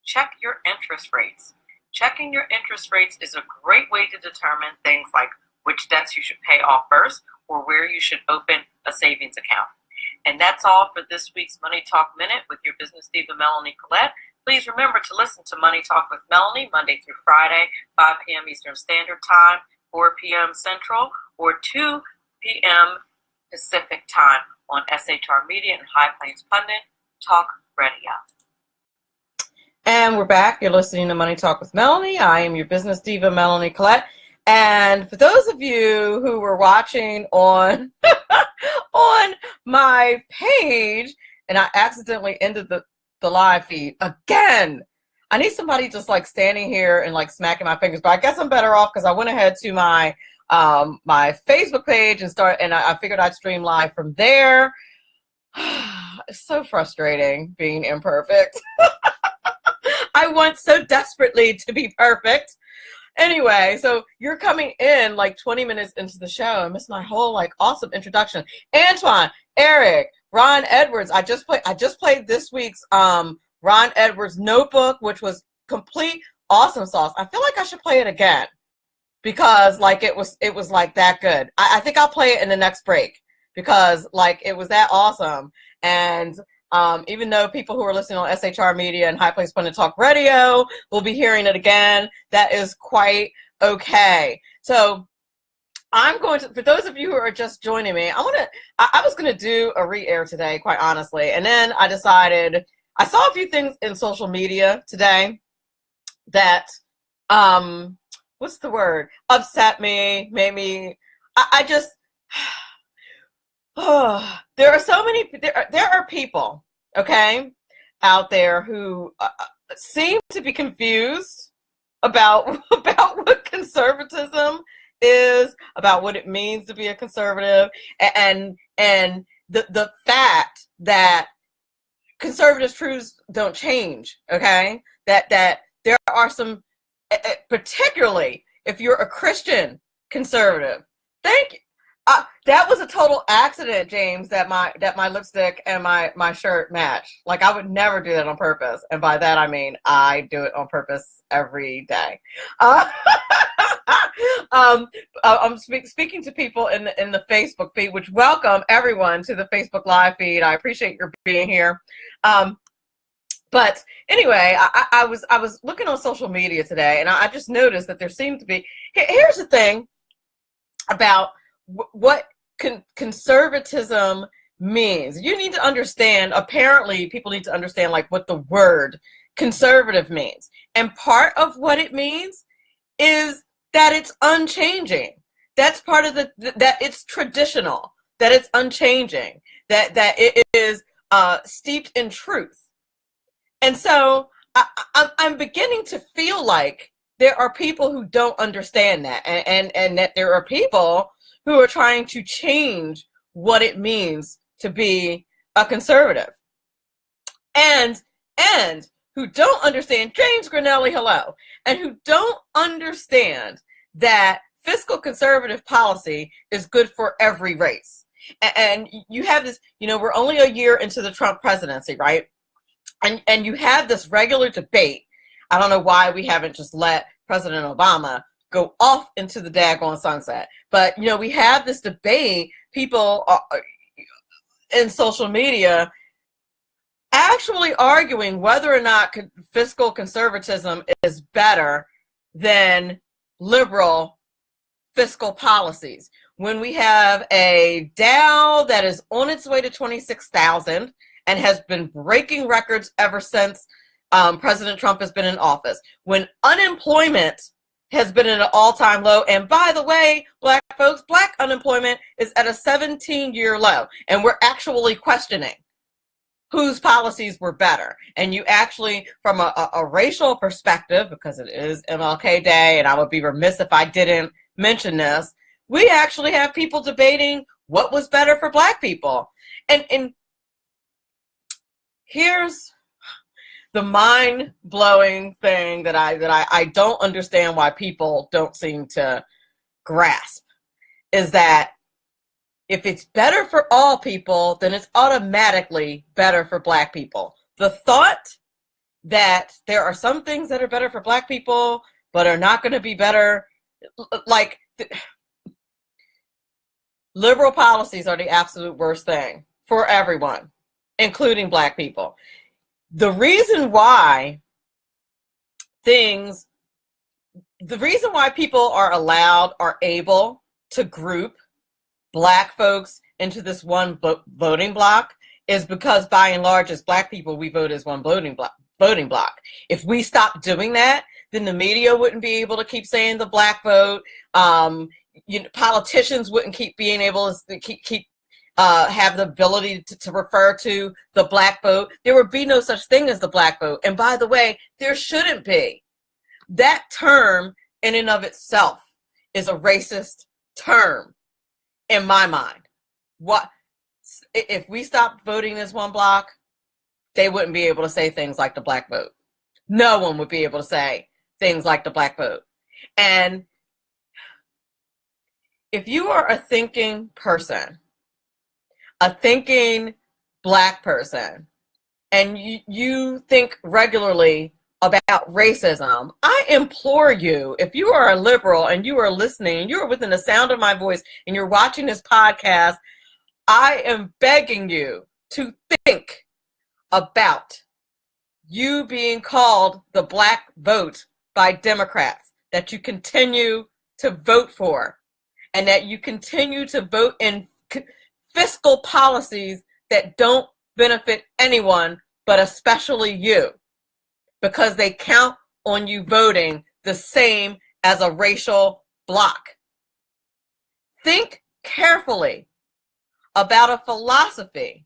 check your interest rates. Checking your interest rates is a great way to determine things like which debts you should pay off first or where you should open a savings account. And that's all for this week's Money Talk Minute with your business diva, Melanie Collette. Please remember to listen to Money Talk with Melanie Monday through Friday, 5 p.m. Eastern Standard Time, 4 p.m. Central, or 2 p.m. Pacific Time on SHR Media and High Plains Pundit Talk Radio. And we're back. You're listening to Money Talk with Melanie. I am your business diva, Melanie Collette. And for those of you who were watching on on my page, and I accidentally ended the live feed again. I need somebody just like standing here and like smacking my fingers, but I guess I'm better off because I went ahead to my my Facebook page and I figured I'd stream live from there. It's so frustrating being imperfect. I want so desperately to be perfect. Anyway, so you're coming in like 20 minutes into the show and missed my whole like awesome introduction. Antoine, Eric, Ron Edwards. I just played this week's Ron Edwards Notebook, which was complete awesome sauce. I feel like I should play it again because like it was like that good. I think I'll play it in the next break because like it was that awesome. And even though people who are listening on SHR Media and High Place Pundit Talk Radio will be hearing it again, that is quite okay. So I'm going to, for those of you who are just joining me, I was going to do a re-air today, quite honestly. And then I decided, I saw a few things in social media today that, what's the word? Upset me, made me, I just, there are people, okay, out there who seem to be confused about what conservatism is, about what it means to be a conservative, and the fact that conservative truths don't change, okay? That there are some, particularly if you're a Christian conservative. Thank you. That was a total accident, James, that my lipstick and my shirt match. Like, I would never do that on purpose. And by that, I mean, I do it on purpose every day. I'm speaking to people in the Facebook feed, which welcome everyone to the Facebook live feed. I appreciate your being here. But anyway, I was looking on social media today, and I just noticed that there seemed to be, here's the thing about what conservatism means. You need to understand, apparently people need to understand like what the word conservative means. And part of what it means is that it's unchanging. That's part of that it's traditional, that it's unchanging, that it is steeped in truth. And so I'm beginning to feel like there are people who don't understand that, and that there are people who are trying to change what it means to be a conservative. And who don't understand, James Grinelli, hello, and who don't understand that fiscal conservative policy is good for every race. And you have this, we're only a year into the Trump presidency, right? And you have this regular debate. I don't know why we haven't just let President Obama go off into the daggone sunset. But, we have this debate, people in social media actually arguing whether or not fiscal conservatism is better than liberal fiscal policies. When we have a Dow that is on its way to 26,000 and has been breaking records ever since President Trump has been in office, when unemployment has been at an all-time low. And by the way, black folks, black unemployment is at a 17-year low. And we're actually questioning whose policies were better. And you actually, from a racial perspective, because it is MLK Day, and I would be remiss if I didn't mention this, we actually have people debating what was better for black people. And here's the mind-blowing thing that I don't understand why people don't seem to grasp is that if it's better for all people, then it's automatically better for black people. The thought that there are some things that are better for Black people, but are not going to be better. Like, liberal policies are the absolute worst thing for everyone, including Black people. The reason why people are allowed, are able to group Black folks into this one voting block is because, by and large, as Black people, we vote as one voting block. If we stop doing that, then the media wouldn't be able to keep saying the Black vote. Politicians wouldn't keep being able to have the ability to refer to the Black vote. There would be no such thing as the Black vote. And by the way, there shouldn't be. That term in and of itself is a racist term in my mind. What if we stopped voting as one block? They wouldn't be able to say things like the Black vote. No one would be able to say things like the Black vote. And if you are a thinking person, a thinking Black person, and you think regularly about racism, I implore you, if you are a liberal and you are listening, and you are within the sound of my voice, and you're watching this podcast, I am begging you to think about you being called the Black vote by Democrats, that you continue to vote for, and that you continue to vote in fiscal policies that don't benefit anyone, but especially you, because they count on you voting the same as a racial bloc. Think carefully about a philosophy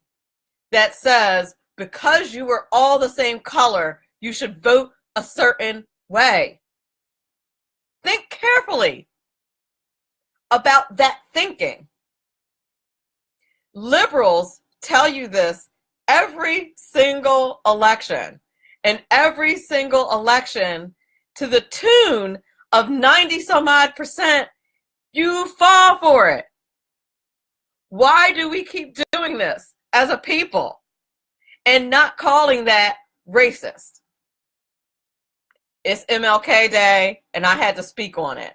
that says because you are all the same color, you should vote a certain way. Think carefully about that thinking. Liberals tell you this every single election, and every single election to the tune of 90 some odd percent, you fall for it. Why do we keep doing this as a people and not calling that racist? It's MLK Day, and I had to speak on it.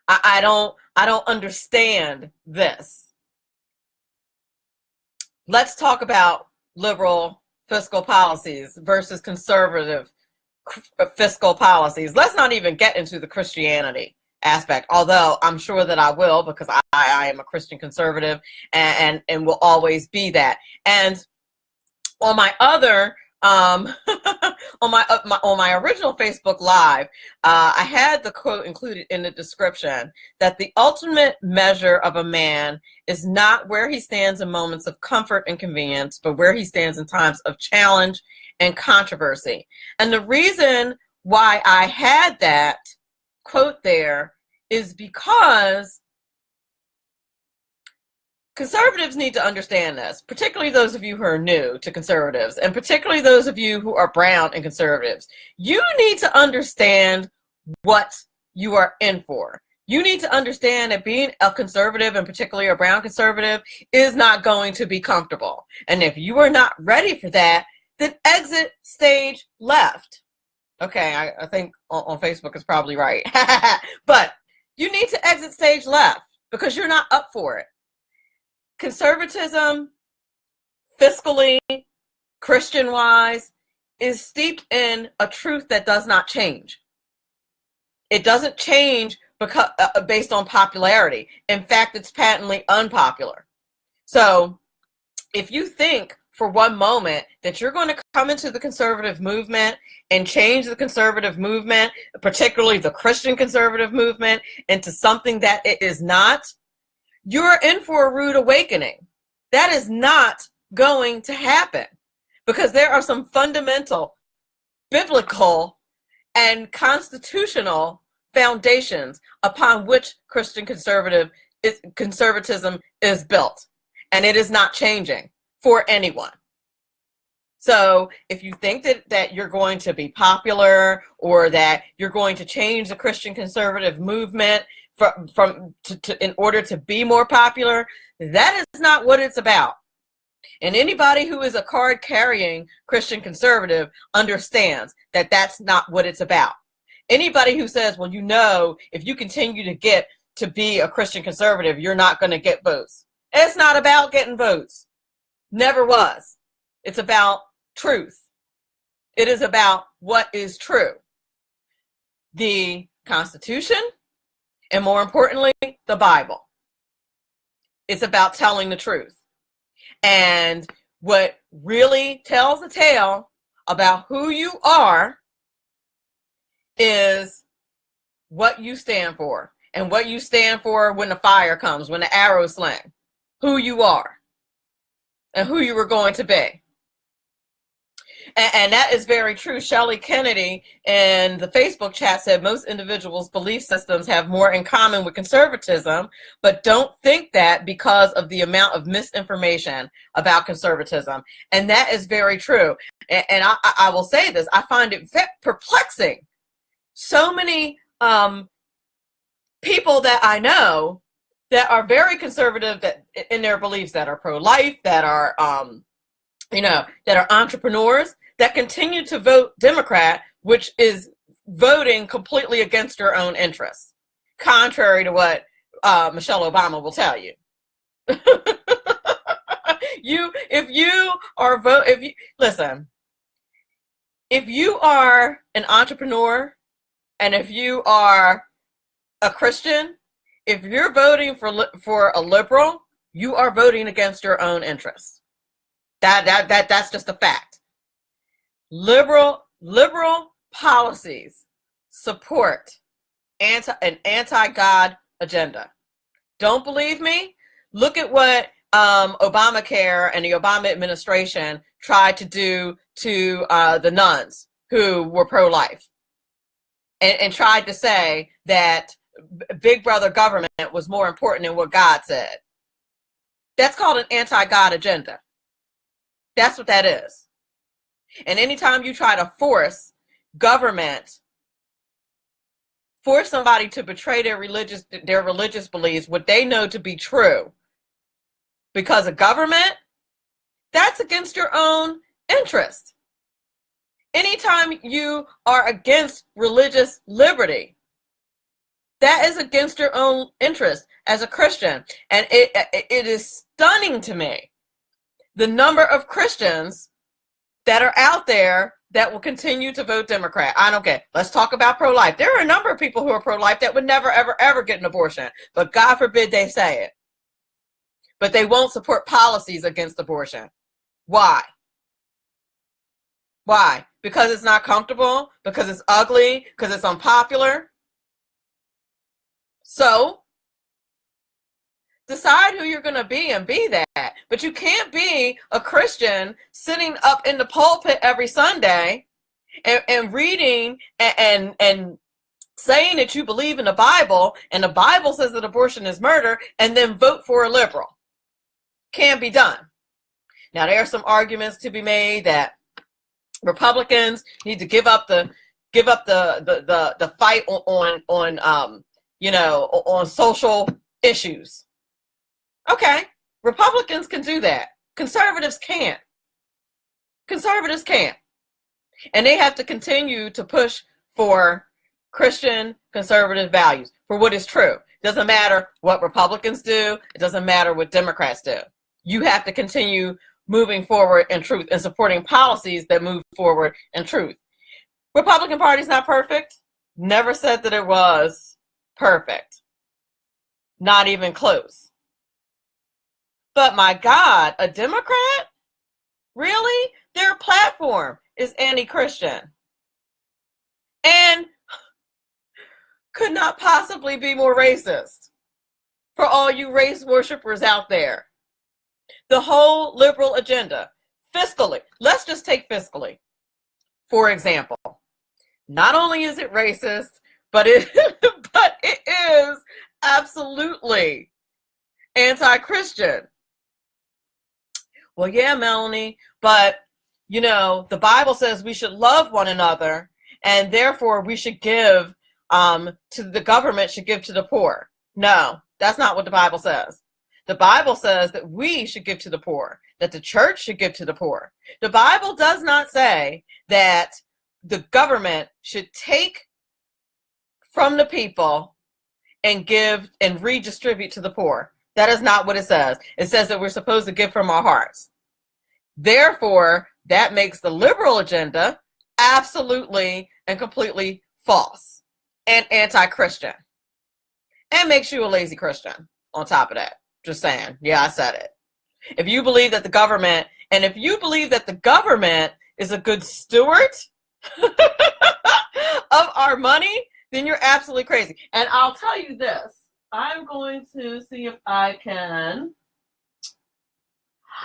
I don't understand this. Let's talk about liberal fiscal policies versus conservative fiscal policies. Let's not even get into the Christianity aspect, although I'm sure that I will, because I am a Christian conservative and will always be that. And on my other on my original Facebook Live, I had the quote included in the description that the ultimate measure of a man is not where he stands in moments of comfort and convenience, but where he stands in times of challenge and controversy. And the reason why I had that quote there is because conservatives need to understand this, particularly those of you who are new to conservatives, and particularly those of you who are brown and conservatives. You need to understand what you are in for. You need to understand that being a conservative, and particularly a brown conservative, is not going to be comfortable. And if you are not ready for that, then exit stage left. Okay, I think on Facebook is probably right. But you need to exit stage left because you're not up for it. Conservatism, fiscally, Christian-wise, is steeped in a truth that does not change. It doesn't change because based on popularity. In fact, it's patently unpopular. So if you think for one moment that you're going to come into the conservative movement and change the conservative movement, particularly the Christian conservative movement, into something that it is not, you're in for a rude awakening. That is not going to happen because there are some fundamental biblical and constitutional foundations upon which Christian conservatism is built, and it is not changing for anyone. So if you think that you're going to be popular or that you're going to change the Christian conservative movement in order to be more popular, that is not what it's about. And anybody who is a card-carrying Christian conservative understands that that's not what it's about. Anybody who says, well, you know, if you continue to get to be a Christian conservative, you're not going to get votes. It's not about getting votes. Never was. It's about truth. It is about what is true. The Constitution, and more importantly, the Bible. It's about telling the truth. And what really tells the tale about who you are is what you stand for. And what you stand for when the fire comes, when the arrows sling. Who you are. And who you were going to be. And that is very true. Shelley Kennedy in the Facebook chat said most individuals' belief systems have more in common with conservatism, but don't think that because of the amount of misinformation about conservatism. And that is very true. And I will say this, I find it perplexing. So many people that I know that are very conservative that in their beliefs, that are pro-life, that are that are entrepreneurs, that continue to vote Democrat, which is voting completely against your own interests, contrary to what Michelle Obama will tell you. If you are an entrepreneur and if you are a Christian, if you're voting for a liberal, you are voting against your own interests. That's just a fact. Liberal policies support an anti-God agenda. Don't believe me? Look at what Obamacare and the Obama administration tried to do to the nuns who were pro-life, and tried to say that Big Brother government was more important than what God said. That's called an anti-God agenda. That's what that is. And anytime you try to force somebody to betray their religious beliefs, what they know to be true, because of government, that's against your own interest. Anytime you are against religious liberty, that is against your own interest as a Christian. And it is stunning to me the number of Christians that are out there that will continue to vote Democrat. I don't care. Let's talk about pro-life. There are a number of people who are pro-life that would never, ever, ever get an abortion. But God forbid they say it. But they won't support policies against abortion. Why? Why? Because it's not comfortable? Because it's ugly? Because it's unpopular? So, decide who you're going to be and be that. But you can't be a Christian sitting up in the pulpit every Sunday and reading and saying that you believe in the Bible, and the Bible says that abortion is murder, and then vote for a liberal. Can't be done. Now, there are some arguments to be made that Republicans need to give up the fight on social issues. Okay, Republicans can do that. Conservatives can't. Conservatives can't. And they have to continue to push for Christian conservative values, for what is true. It doesn't matter what Republicans do. It doesn't matter what Democrats do. You have to continue moving forward in truth and supporting policies that move forward in truth. Republican Party's not perfect. Never said that it was perfect. Not even close. But my God, a Democrat? Really? Their platform is anti-Christian. And could not possibly be more racist. For all you race worshipers out there. The whole liberal agenda, fiscally, let's just take fiscally, for example. Not only is it racist, but it is absolutely anti-Christian. Well, yeah, Melanie, but, the Bible says we should love one another, and therefore we should give to the government, should give to the poor. No, that's not what the Bible says. The Bible says that we should give to the poor, that the church should give to the poor. The Bible does not say that the government should take from the people and give and redistribute to the poor. That is not what it says. It says that we're supposed to give from our hearts. Therefore, that makes the liberal agenda absolutely and completely false and anti-Christian, and makes you a lazy Christian on top of that. Just saying. Yeah, I said it. If you believe that the government, and if you believe that the government is a good steward of our money, then you're absolutely crazy. And I'll tell you this. I'm going to see if I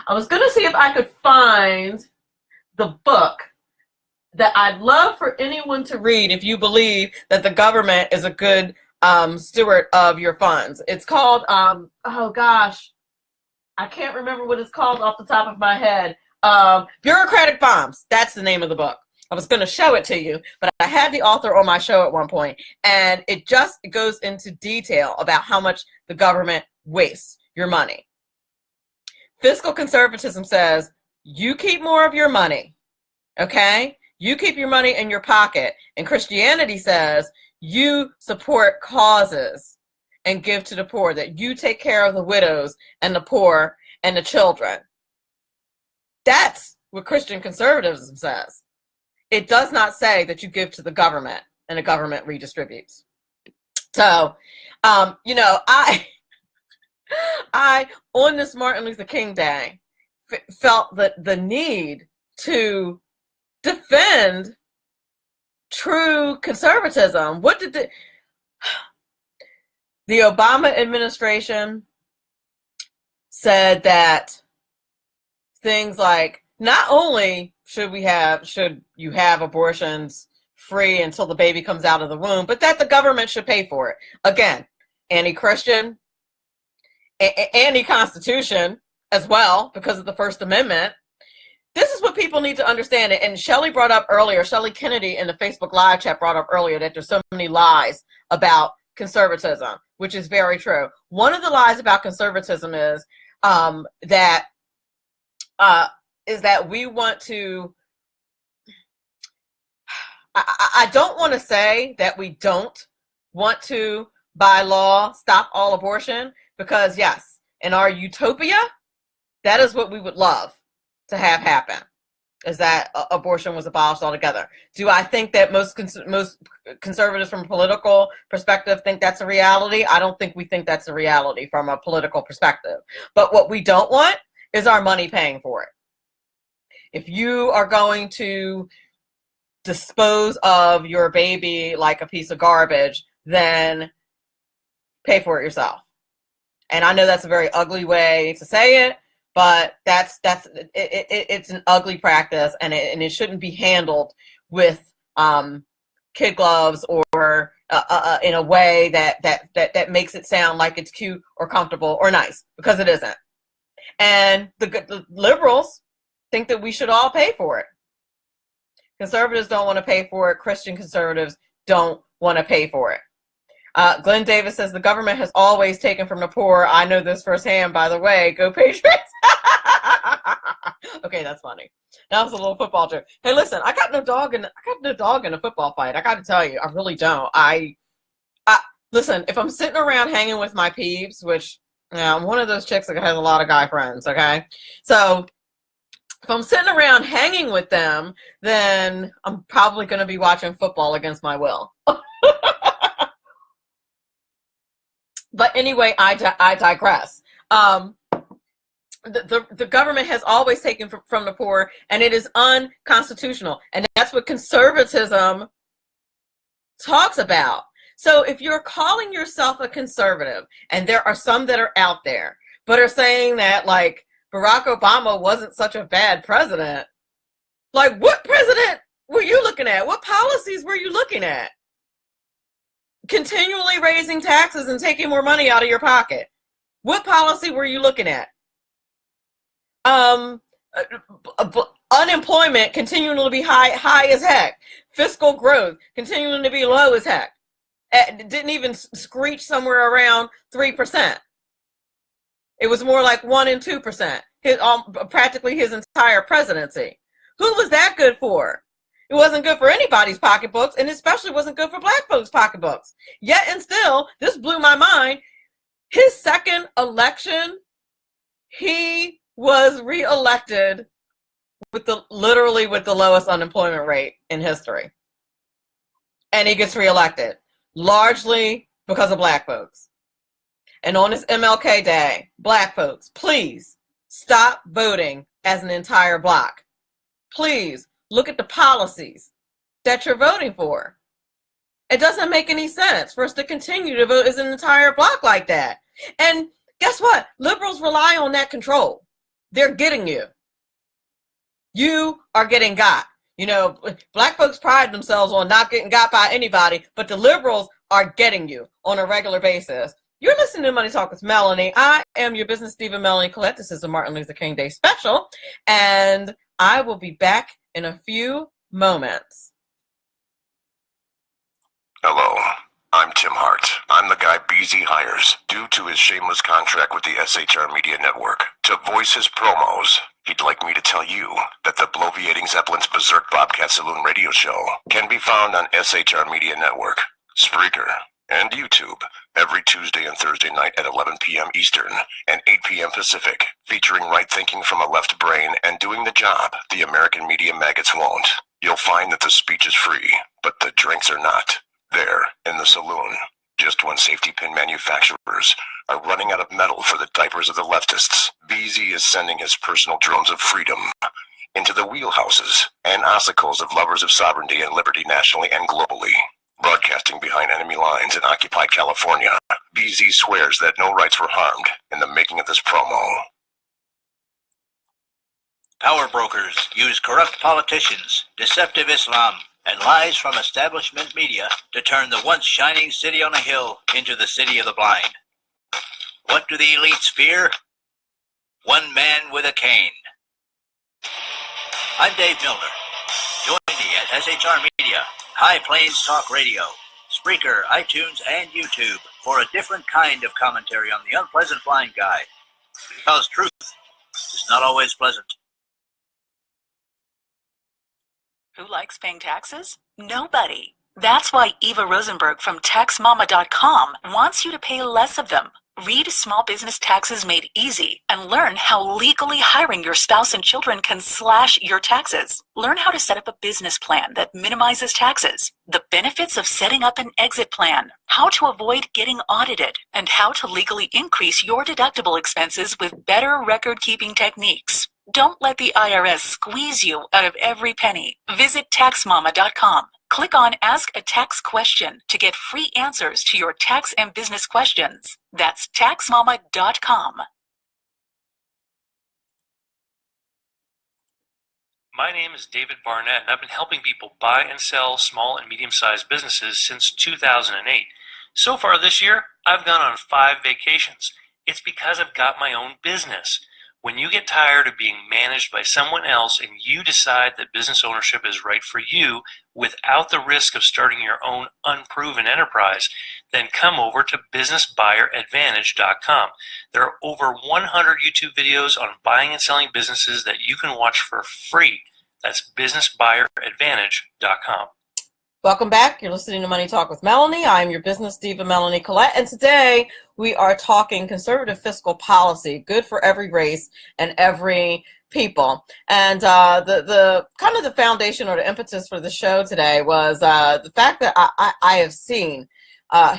was going to see if I could find the book that I'd love for anyone to read if you believe that the government is a good steward of your funds. It's called, oh gosh, I can't remember what it's called off the top of my head. Bureaucratic Bombs. That's the name of the book. I was going to show it to you, but I had the author on my show at one point, and it goes into detail about how much the government wastes your money. Fiscal conservatism says you keep more of your money, okay? You keep your money in your pocket. And Christianity says you support causes and give to the poor, that you take care of the widows and the poor and the children. That's what Christian conservatism says. It does not say that you give to the government and the government redistributes. So, I on this Martin Luther King Day felt that the need to defend true conservatism. What did the Obama administration said that things like, not only should you have abortions free until the baby comes out of the womb, but that the government should pay for it. Again, anti-Christian, anti-Constitution as well, because of the First Amendment. This is what people need to understand. And Shelley brought up earlier, Shelley Kennedy in the Facebook Live chat brought up earlier that there's so many lies about conservatism, which is very true. One of the lies about conservatism is that we want to, I don't want to say that we don't want to, by law, stop all abortion, because yes, in our utopia, that is what we would love to have happen, is that abortion was abolished altogether. Do I think that most conservatives from a political perspective think that's a reality? I don't think we think that's a reality from a political perspective. But what we don't want is our money paying for it. If you are going to dispose of your baby like a piece of garbage, then pay for it yourself. And I know that's a very ugly way to say it, but it's an ugly practice, and it shouldn't be handled with kid gloves or in a way that makes it sound like it's cute or comfortable or nice, because it isn't. And the liberals think that we should all pay for it. Conservatives don't want to pay for it. Christian conservatives don't want to pay for it. Glenn Davis says the government has always taken from the poor. I know this firsthand, by the way. Go Patriots. Okay, that's funny. That was a little football joke. Hey, listen, I got no dog in a football fight. I got to tell you, I really don't. I listen, if I'm sitting around hanging with my peeps, which I'm one of those chicks that has a lot of guy friends, okay? So if I'm sitting around hanging with them, then I'm probably going to be watching football against my will. But anyway, I digress. The government has always taken from the poor, and it is unconstitutional. And that's what conservatism talks about. So if you're calling yourself a conservative, and there are some that are out there, but are saying that, like, Barack Obama wasn't such a bad president, like, what president were you looking at? What policies were you looking at? Continually raising taxes and taking more money out of your pocket. What policy were you looking at? Unemployment continuing to be high as heck. Fiscal growth continuing to be low as heck. It didn't even screech somewhere around 3%. It was more like 1% and 2%. Practically his entire presidency. Who was that good for? It wasn't good for anybody's pocketbooks, and especially wasn't good for black folks' pocketbooks. Yet and still, this blew my mind. His second election, he was reelected with literally with the lowest unemployment rate in history. And he gets reelected, largely because of black folks. And on this MLK Day, black folks, please stop voting as an entire block. Please look at the policies that you're voting for. It doesn't make any sense for us to continue to vote as an entire block like that. And guess what? Liberals rely on that control. They're getting you. You are getting got. You know, black folks pride themselves on not getting got by anybody, but the liberals are getting you on a regular basis. You're listening to Money Talk with Melanie. I am your business diva, Melanie Collette. This is a Martin Luther King Day special, and I will be back in a few moments. Hello, I'm Tim Hart. I'm the guy BZ hires due to his shameless contract with the SHR Media Network to voice his promos. He'd like me to tell you that the bloviating Zeppelin's Berserk Bobcat Saloon radio show can be found on SHR Media Network, Spreaker, and YouTube every Tuesday and Thursday night at 11 p.m. Eastern and 8 p.m. Pacific, featuring right thinking from a left brain and doing the job the American media maggots won't. You'll find that the speech is free, but the drinks are not. There, in the saloon, just when safety pin manufacturers are running out of metal for the diapers of the leftists, BZ is sending his personal drones of freedom into the wheelhouses and ossicles of lovers of sovereignty and liberty nationally and globally. Broadcasting behind enemy lines in occupied California, BZ swears that no rights were harmed in the making of this promo. Power brokers use corrupt politicians, deceptive Islam, and lies from establishment media to turn the once shining city on a hill into the city of the blind. What do the elites fear? One man with a cane. I'm Dave Milner. Join me at SHR Media, High Plains Talk Radio, Spreaker, iTunes, and YouTube for a different kind of commentary on the unpleasant blind guy. Because truth is not always pleasant. Who likes paying taxes? Nobody. That's why Eva Rosenberg from TaxMama.com wants you to pay less of them. Read Small Business Taxes Made Easy and learn how legally hiring your spouse and children can slash your taxes. Learn how to set up a business plan that minimizes taxes, the benefits of setting up an exit plan, how to avoid getting audited, and how to legally increase your deductible expenses with better record-keeping techniques. Don't let the IRS squeeze you out of every penny. Visit TaxMama.com. Click on Ask a Tax Question to get free answers to your tax and business questions. That's TaxMama.com. My name is David Barnett, and I've been helping people buy and sell small and medium-sized businesses since 2008. So far this year, I've gone on 5 vacations. It's because I've got my own business. When you get tired of being managed by someone else and you decide that business ownership is right for you without the risk of starting your own unproven enterprise, then come over to businessbuyeradvantage.com. There are over 100 YouTube videos on buying and selling businesses that you can watch for free. That's businessbuyeradvantage.com. Welcome back. You're listening to Money Talk with Melanie. I'm your business diva, Melanie Collette, and today we are talking conservative fiscal policy, good for every race and every people. And the kind of the foundation or the impetus for the show today was the fact that I have seen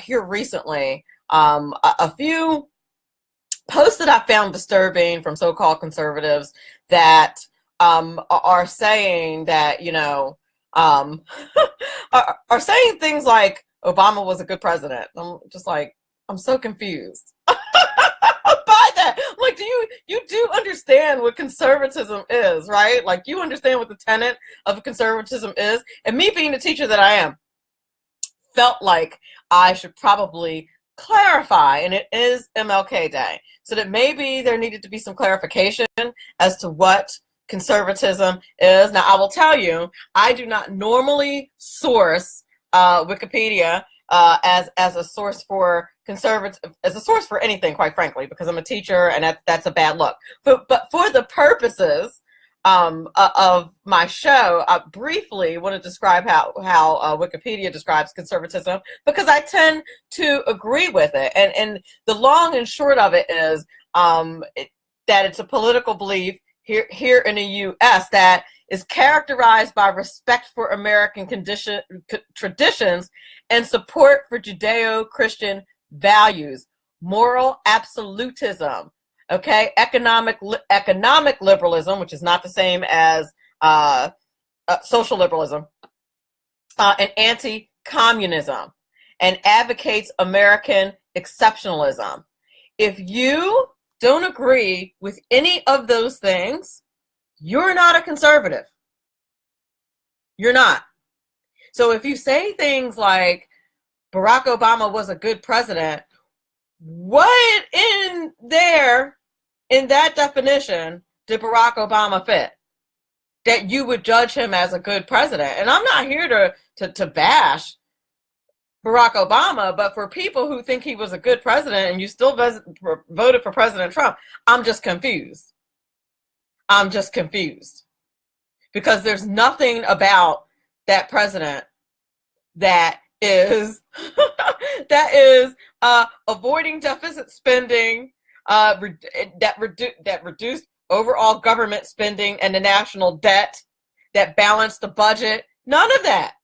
here recently a few posts that I found disturbing from so-called conservatives that are saying that, you know, are saying things like Obama was a good president. I'm just like, I'm so confused by that. I'm like, do you do understand what conservatism is, right? Like, you understand what the tenet of conservatism is. And me being the teacher that I am, felt like I should probably clarify, and it is MLK Day, so that maybe there needed to be some clarification as to what conservatism is. Now, I will tell you, I do not normally source Wikipedia as a source for conservative, as a source for anything, quite frankly, because I'm a teacher, and that's a bad look. But for the purposes of my show, I briefly want to describe how Wikipedia describes conservatism, because I tend to agree with it. And the long and short of it is that it's a political belief here in the U.S. that is characterized by respect for American traditions and support for Judeo-Christian values, moral absolutism, okay, economic liberalism, which is not the same as social liberalism, and anti-communism, and advocates American exceptionalism. If you don't agree with any of those things, you're not a conservative. You're not. So if you say things like Barack Obama was a good president, what in that definition did Barack Obama fit that you would judge him as a good president? And I'm not here to bash Barack Obama, but for people who think he was a good president and you still voted for President Trump, I'm just confused. I'm just confused, because there's nothing about that president that is avoiding deficit spending, that reduced overall government spending and the national debt, that balanced the budget. None of that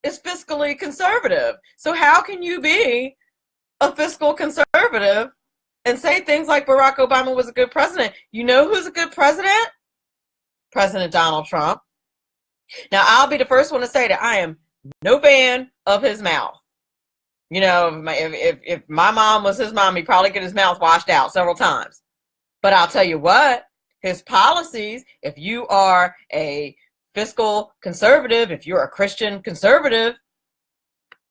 is fiscally conservative. So how can you be a fiscal conservative and say things like Barack Obama was a good president? You know who's a good president? President Donald Trump. Now, I'll be the first one to say that I am no fan of his mouth. You know, if my mom was his mom, he'd probably get his mouth washed out several times. But I'll tell you what, his policies, if you are a fiscal conservative, if you're a Christian conservative,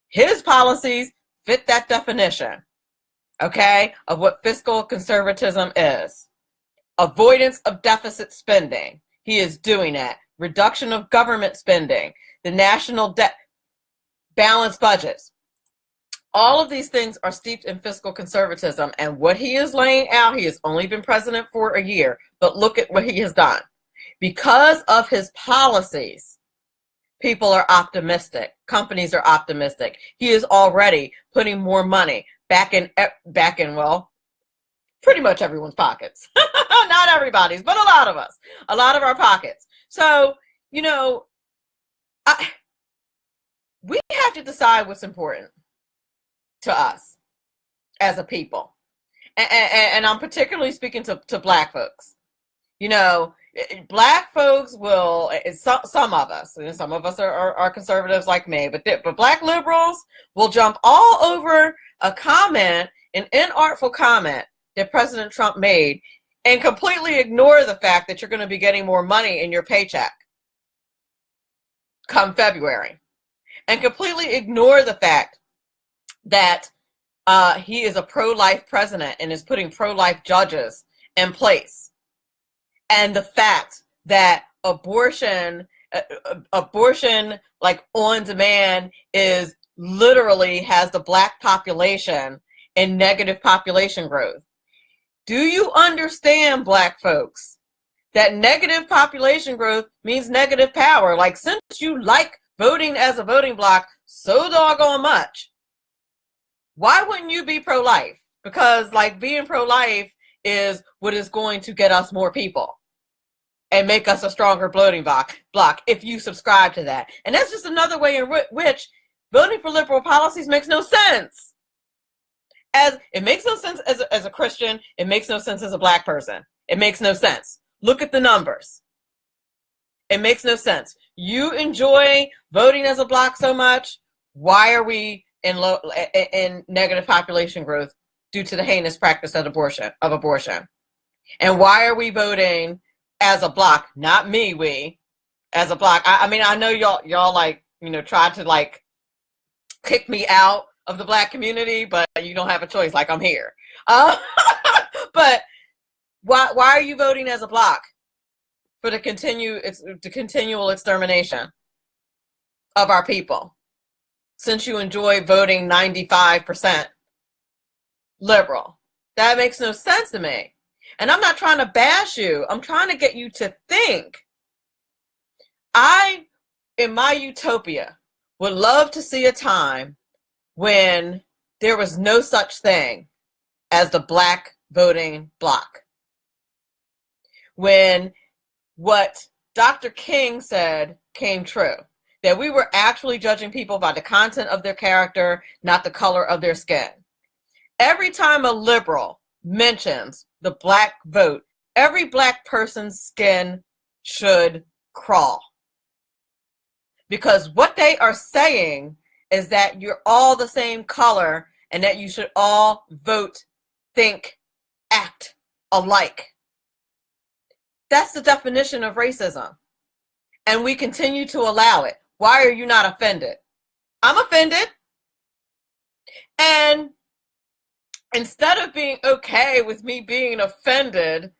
his policies fit that definition, okay, of what fiscal conservatism is. Avoidance of deficit spending. He is doing that. Reduction of government spending, the national debt, balanced budgets. All of these things are steeped in fiscal conservatism. And what he is laying out, he has only been president for a year, but look at what he has done. Because of his policies, people are optimistic. Companies are optimistic. He is already putting more money back in, well, pretty much everyone's pockets. Not everybody's, but a lot of us, a lot of our pockets. So, you know, we have to decide what's important to us as a people. And I'm particularly speaking to Black folks. You know, Black folks will, some of us are conservatives like me, but Black liberals will jump all over a comment, an inartful comment that President Trump made, and completely ignore the fact that you're going to be getting more money in your paycheck come February, and completely ignore the fact that he is a pro-life president and is putting pro-life judges in place, and the fact that abortion like on demand is literally has the Black population in negative population growth. Do you understand, Black folks, that negative population growth means negative power? Like, since you like voting as a voting bloc so doggone much, why wouldn't you be pro-life? Because, like, being pro-life is what is going to get us more people and make us a stronger voting bloc if you subscribe to that. And that's just another way in which voting for liberal policies makes no sense. As it makes no sense as a Christian, it makes no sense as a Black person. It makes no sense. Look at the numbers. It makes no sense. You enjoy voting as a bloc so much. Why are we in negative population growth due to the heinous practice of abortion? And why are we voting as a bloc? Not me, we as a bloc. I mean, I know y'all like, you know, tried to like kick me out of the Black community, but you don't have a choice. Like, I'm here. But why are you voting as a bloc for the continual extermination of our people? since you enjoy voting 95% liberal. That makes no sense to me. And I'm not trying to bash you. I'm trying to get you to think. I, in my utopia, would love to see a time when there was no such thing as the black voting bloc. When what Dr. King said came true, that we were actually judging people by the content of their character, not the color of their skin. Every time a liberal mentions the black vote, every black person's skin should crawl. Because what they are saying is that you're all the same color and that you should all vote, think, act alike. That's the definition of racism. And we continue to allow it. Why are you not offended? I'm offended. And instead of being okay with me being offended,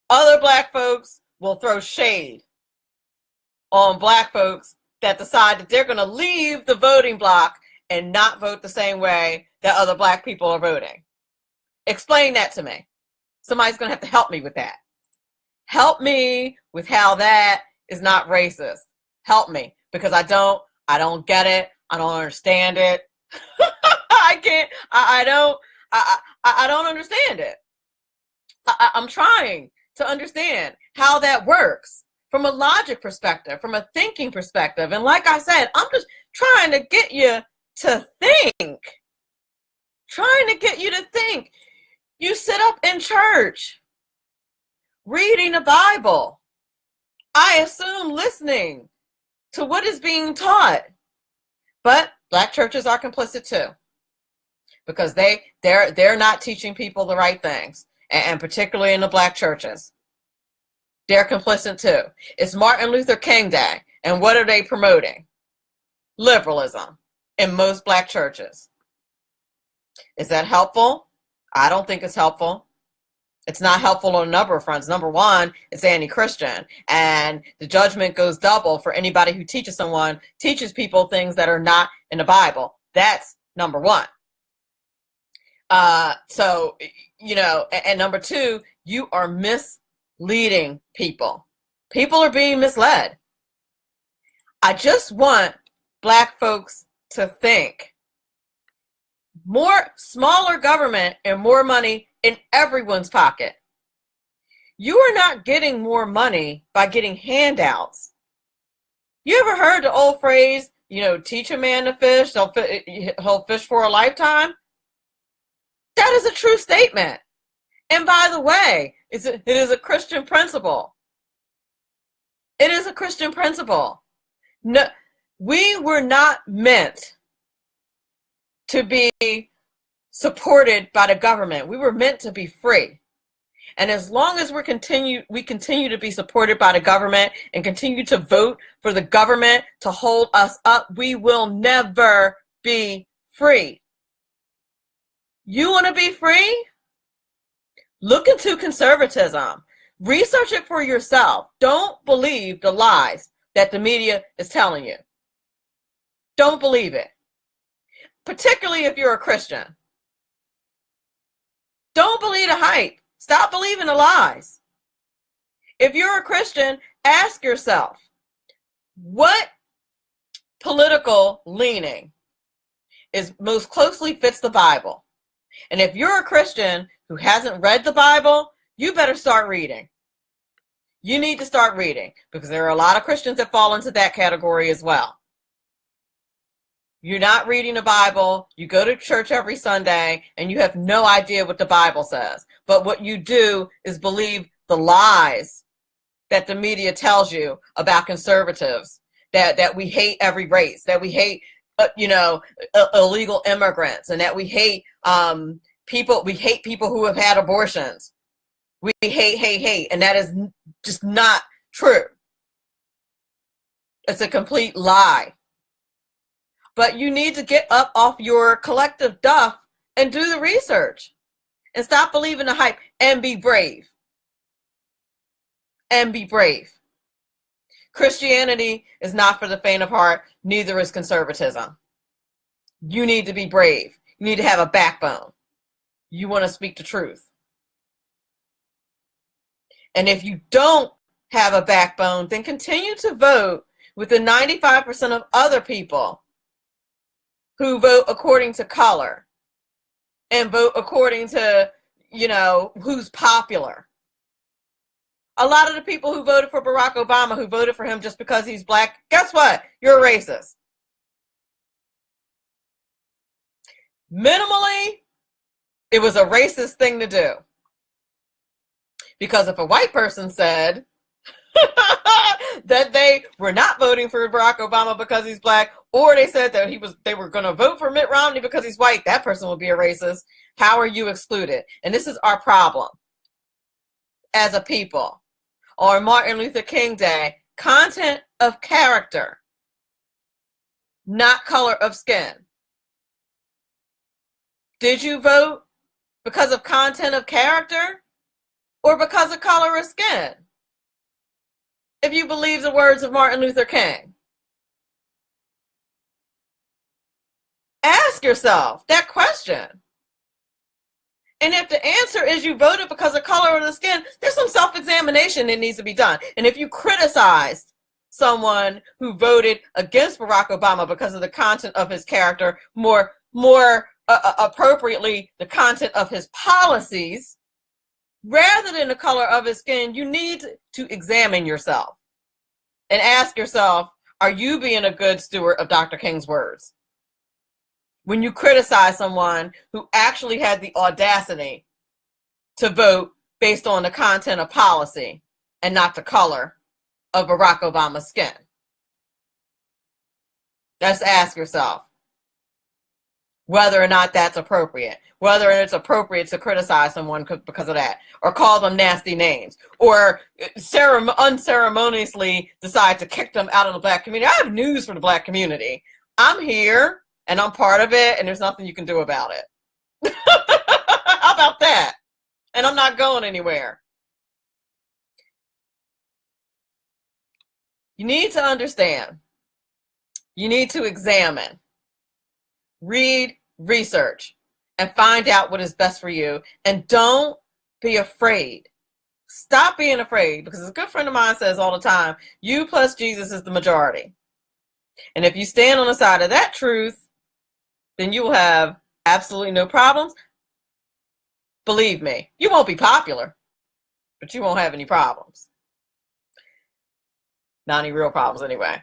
other black folks will throw shade on black folks that decide that they're going to leave the voting block and not vote the same way that other black people are voting. Explain that to me. Somebody's going to have to help me with that. Help me with how that is not racist. Help me, because I don't get it. I don't understand it. I don't understand it. I'm trying to understand how that works from a logic perspective, from a thinking perspective. And like I said, I'm just trying to get you to think. Trying to get you to think. You sit up in church reading the Bible, I assume listening to what is being taught. But black churches are complicit too, because they're not teaching people the right things, and particularly in the black churches. They're complicit too. It's Martin Luther King Day, and what are they promoting? Liberalism in most black churches. Is that helpful? I don't think it's helpful. It's not helpful on a number of fronts. Number one, it's anti-Christian, and the judgment goes double for anybody who teaches people things that are not in the Bible. That's number one. So, and number two, you are misleading people. People are being misled. I just want black folks to think. Smaller government and more money in everyone's pocket. You are not getting more money by getting handouts. You ever heard the old phrase, teach a man to fish, he'll fish for a lifetime? That is a true statement. And by the way, it is a Christian principle. It is a Christian principle. No, we were not meant to be supported by the government. We were meant to be free. And as long as we continue to be supported by the government and continue to vote for the government to hold us up, we will never be free. You want to be free? Look into conservatism. Research it for yourself. Don't believe the lies that the media is telling you. Don't believe it. Particularly if you're a Christian. Don't believe the hype. Stop believing the lies. If you're a Christian, ask yourself, what political leaning is most closely fits the Bible? And if you're a Christian who hasn't read the Bible, you better start reading. You need to start reading, because there are a lot of Christians that fall into that category as well. You're not reading the Bible, you go to church every Sunday, and you have no idea what the Bible says. But what you do is believe the lies that the media tells you about conservatives, that we hate every race, that we hate, illegal immigrants, and that we hate people who have had abortions. We hate, and that is just not true. It's a complete lie. But you need to get up off your collective duff and do the research. And stop believing the hype and be brave. And be brave. Christianity is not for the faint of heart, neither is conservatism. You need to be brave. You need to have a backbone. You want to speak the truth. And if you don't have a backbone, then continue to vote with the 95% of other people who vote according to color and vote according to, who's popular. A lot of the people who voted for Barack Obama, who voted for him just because he's black, guess what? You're a racist. Minimally, it was a racist thing to do. Because if a white person said that they were not voting for Barack Obama because he's black, or they said that they were going to vote for Mitt Romney because he's white, that person would be a racist. How are you excluded? And this is our problem as a people. On Martin Luther King Day, content of character, not color of skin. Did you vote because of content of character or because of color of skin? If you believe the words of Martin Luther King, ask yourself that question. And if the answer is you voted because of color of the skin, there's some self-examination that needs to be done. And if you criticized someone who voted against Barack Obama because of the content of his character, more appropriately, the content of his policies, rather than the color of his skin, you need to examine yourself and ask yourself, are you being a good steward of Dr. King's words? When you criticize someone who actually had the audacity to vote based on the content of policy and not the color of Barack Obama's skin. Just ask yourself whether or not that's appropriate, whether it's appropriate to criticize someone because of that, or call them nasty names, or unceremoniously decide to kick them out of the black community. I have news for the black community. I'm here. And I'm part of it, and there's nothing you can do about it. How about that? And I'm not going anywhere. You need to understand. You need to examine, read, research, and find out what is best for you. And don't be afraid. Stop being afraid, because a good friend of mine says all the time, you plus Jesus is the majority. And if you stand on the side of that truth, then you will have absolutely no problems. Believe me, you won't be popular, but you won't have any problems. Not any real problems anyway.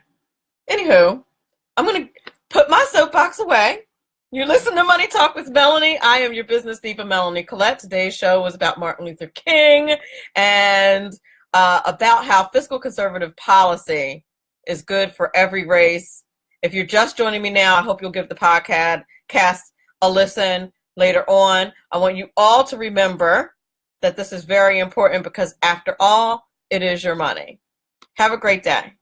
Anywho, I'm going to put my soapbox away. You're listening to Money Talk with Melanie. I am your business diva, Melanie Collette. Today's show was about Martin Luther King and about how fiscal conservative policy is good for every race. If you're just joining me now, I hope you'll give the podcast a listen later on. I want you all to remember that this is very important because after all, it is your money. Have a great day.